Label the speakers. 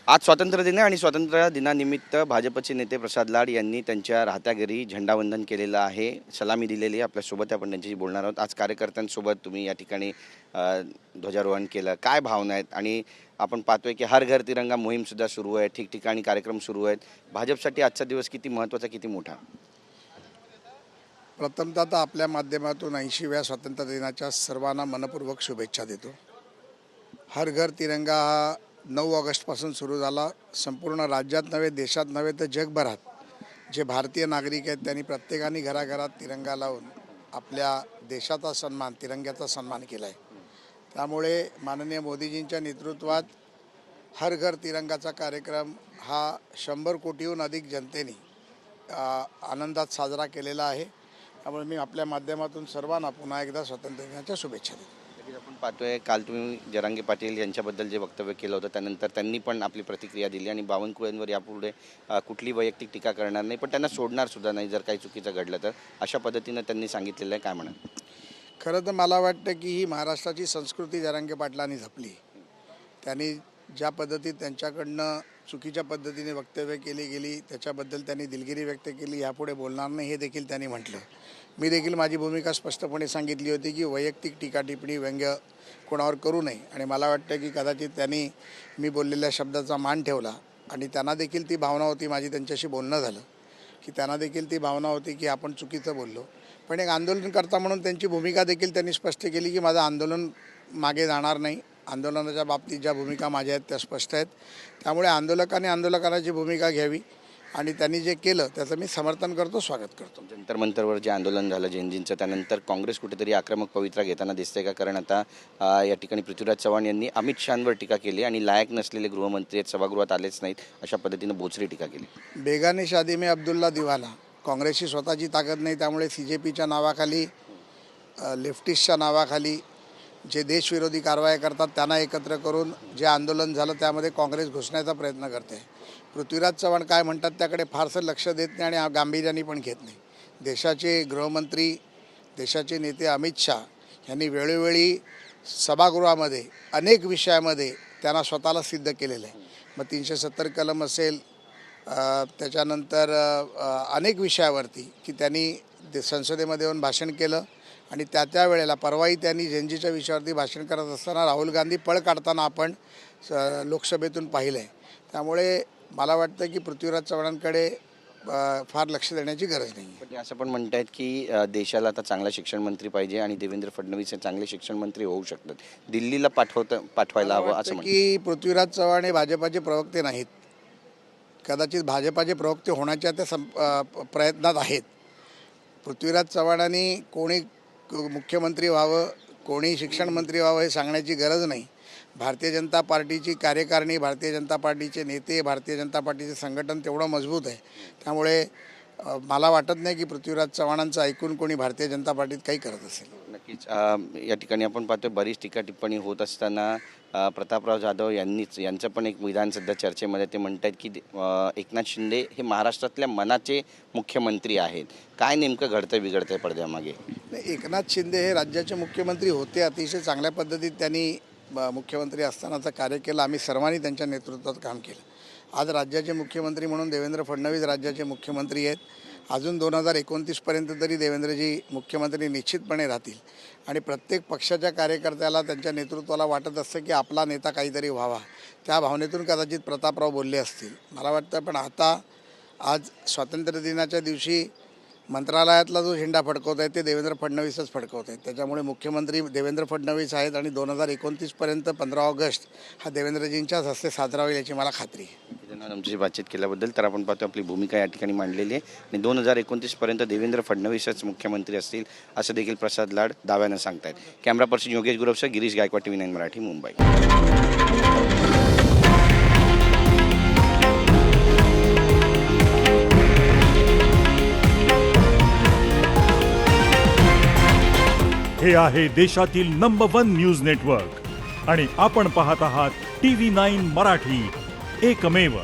Speaker 1: आज स्वातंत्र्य दिन आहे आणि स्वातंत्र्य दिनानिमित्त भाजपचे नेते प्रसाद लाड यांनी त्यांच्या राहत्या घरी झेंडावंदन केलेलं आहे, सलामी दिलेली आहे. आपल्यासोबत आपण त्यांच्याशी बोलणार आहोत. आज कार्यकर्त्यांसोबत तुम्ही या ठिकाणी ध्वजारोहण केलं, काय भावना आहेत? आणि आपण पाहतोय की हर घर तिरंगा मोहीमसुद्धा सुरू आहे, ठिकठिकाणी कार्यक्रम सुरू आहेत. भाजपसाठी आजचा दिवस किती महत्त्वाचा, किती मोठा?
Speaker 2: प्रथमतः तर आपल्या माध्यमातून 80व्या स्वातंत्र्य दिनाच्या सर्वांना मनपूर्वक शुभेच्छा देतो. हर घर तिरंगा हा 9 ऑगस्टपासून सुरू झाला. संपूर्ण राज्यात नव्हे, देशात नव्हे तर जगभरात जे भारतीय नागरिक आहेत त्यांनी प्रत्येकाने घराघरात तिरंगा लावून आपल्या देशाचा सन्मान, तिरंग्याचा सन्मान केला आहे. त्यामुळे माननीय मोदीजींच्या नेतृत्वात हर घर तिरंगाचा कार्यक्रम हा 100 कोटीहून अधिक जनतेने आनंदात साजरा केलेला आहे. त्यामुळे मी आपल्या माध्यमातून सर्वांना पुन्हा एकदा स्वातंत्र्य दिनाच्या शुभेच्छा देतो.
Speaker 1: आपण पाहतोय काल तुम्ही जरांगे पाटील यांच्याबद्दल जे वक्तव्य केलं होतं त्यानंतर त्यांनी पण आपली प्रतिक्रिया दिली आणि बावनकुळेंवर यापुढे कुठली वैयक्तिक टीका करणार नाही, पण त्यांना सोडणार सुद्धा नाही जर काही चुकीचं घडलं तर, अशा पद्धतीनं त्यांनी सांगितलेलं आहे. काय म्हणा?
Speaker 2: खरं तर मला वाटतं की ही महाराष्ट्राची संस्कृती जरांगे पाटलांनी जपली. त्यांनी ज्या पद्धतीत त्यांच्याकडनं चुकीच्या पद्धतीने वक्तव्य केली गेली त्याच्याबद्दल त्यांनी दिलगिरी व्यक्त केली. यापुढे बोलणार नाही हे देखील त्यांनी म्हटलं. मी देखील माझी भूमिका स्पष्टपणे सांगितली होती की वैयक्तिक टीका टिप्पणी व्यंग्य कोणावर करू नये. आणि मला वाटतं की कदाचित त्यांनी मी बोललेल्या शब्दाचा मान ठेवला आणि त्यांना देखील ती भावना होती, माझी त्यांच्याशी बोलणं झालं की त्यांना देखील ती भावना होती की आपण चुकीचं बोललो. पण एक आंदोलनकर्ता म्हणून त्यांची भूमिका देखील त्यांनी स्पष्ट केली की माझं आंदोलन मागे जाणार नाही. आंदोलनाच्या बाबतीत ज्या भूमिका माझ्या आहेत त्या स्पष्ट आहेत. त्यामुळे आंदोलकांची भूमिका घ्यावी आणि त्यांनी जे केलं त्याचं मी समर्थन करतो, स्वागत करतो.
Speaker 1: जंतर मंतरवर जे आंदोलन झालं जेनजींचं, त्यानंतर काँग्रेस कुठेतरी आक्रमक पवित्रा घेताना दिसते का? कारण आता या ठिकाणी पृथ्वीराज चव्हाण यांनी अमित शहांवर टीका केली आणि लायक नसलेले गृहमंत्री आहेत, सभागृहात आलेच नाहीत, अशा पद्धतीनं बोचरी टीका केली.
Speaker 2: बेगाने शादी में अब्दुल्ला दिवाना. काँग्रेसची स्वतःची ताकद नाही, त्यामुळे CJPच्या नावाखाली, लेफ्टिस्टच्या नावाखाली जे देशविरोधी कारवाया करतात त्यांना एकत्र करून जे आंदोलन झालं त्यामध्ये काँग्रेस घुसण्याचा प्रयत्न करते. पृथ्वीराज चव्हाण काय म्हणतात त्याकडे फारसं लक्ष देत नाही आणि गांभीर्याने पण घेत नाही. देशाचे गृहमंत्री, देशाचे नेते अमित शहा यांनी वेळोवेळी सभागृहामध्ये अनेक विषयामध्ये त्यांना स्वतःला सिद्ध केलेलं आहे. मग 370 कलम असेल, त्याच्यानंतर अनेक विषयावरती की त्यांनी संसदेमध्ये येऊन भाषण केलं. आणि त्या वेळेला परवाही त्यांनी जेनजीच्या विषयावरती भाषण करत असताना राहुल गांधी पळ काढताना आपण लोकसभेतून पाहिलं आहे. त्यामुळे मला वाटतं की पृथ्वीराज चव्हाणांकडे फार लक्ष देण्याची गरज नाही.
Speaker 1: पण असं पण म्हणतायत की देशाला आता चांगला शिक्षण मंत्री पाहिजे आणि देवेंद्र फडणवीस हे चांगले शिक्षण मंत्री होऊ शकतात, दिल्लीला पाठवायला हवं असं म्हणतात
Speaker 2: की पृथ्वीराज चव्हाण हे भाजपाचे प्रवक्ते नाहीत. कदाचित भाजपाचे प्रवक्ते होण्याच्या त्या प्रयत्नात आहेत. पृथ्वीराज चव्हाणांनी कोणी मुख्यमंत्री व्हावं, कोणी शिक्षण मंत्री व्हावं हे सांगण्याची गरज नाही. भारतीय जनता पार्टीची कार्यकारिणी, भारतीय जनता पार्टीचे नेते, भारतीय जनता पार्टीचे संघटन तेवढं मजबूत आहे. त्यामुळे मला वाटत नाही की पृथ्वीराज चव्हाणांचं ऐकून कोणी भारतीय जनता पार्टीत काही करत असेल.
Speaker 1: नक्कीच या ठिकाणी आपण पाहतोय बरीच टीका टिप्पणी होत असताना प्रतापराव जाधव यांचं पण एक विधान सध्या चर्चेमध्ये. ते म्हणतात की एकनाथ शिंदे हे महाराष्ट्रातल्या मनाचे मुख्यमंत्री आहेत. काय नेमकं घडतंय बिघडतंय पडद्यामागे?
Speaker 2: एकनाथ शिंदे हे राज्याचे मुख्यमंत्री होते. अतिशय चांगल्या पद्धतीत त्यांनी मुख्यमंत्री असतानाचं कार्य केलं. आम्ही सर्वांनी त्यांच्या नेतृत्वात काम केलं. आज राज्याचे मुख्यमंत्री म्हणून देवेंद्र फडणवीस राज्याचे मुख्यमंत्री आहेत. अजून 2029पर्यंत तरी देवेंद्रजी मुख्यमंत्री निश्चितपणे राहतील. आणि प्रत्येक पक्षाच्या कार्यकर्त्याला, त्यांच्या नेतृत्वाला वाटत असतं की आपला नेता काहीतरी व्हावा. त्या भावनेतून कदाचित प्रतापराव बोलले असतील, मला वाटतं. पण आता आज स्वातंत्र्य दिनाच्या दिवशी मंत्रालयातला जो झेंडा फडकवत आहे ते देवेंद्र फडणवीसच फडकवत आहेत. त्याच्यामुळे मुख्यमंत्री देवेंद्र फडणवीस आहेत आणि 2029पर्यंत 15 ऑगस्ट हा देवेंद्रजींच्याच हस्ते साजरा होईल याची मला खात्री आहे.
Speaker 1: आमची बातचीत केल्याबद्दल. तर आपण पाहतो आपली भूमिका या ठिकाणी मांडलेली आहे आणि 2029पर्यंत देवेंद्र फडणवीसच मुख्यमंत्री असतील असं देखील प्रसाद लाड दाव्यानं सांगतायत. कॅमेरा पर्सन योगेश गुरवसह गिरीश गायकवाड, TV9 मराठी, मुंबई.
Speaker 3: हे आहे देशातील नंबर 1 न्यूज नेटवर्क आणि आपण पाहत आहात TV9 मराठी, एकमेव.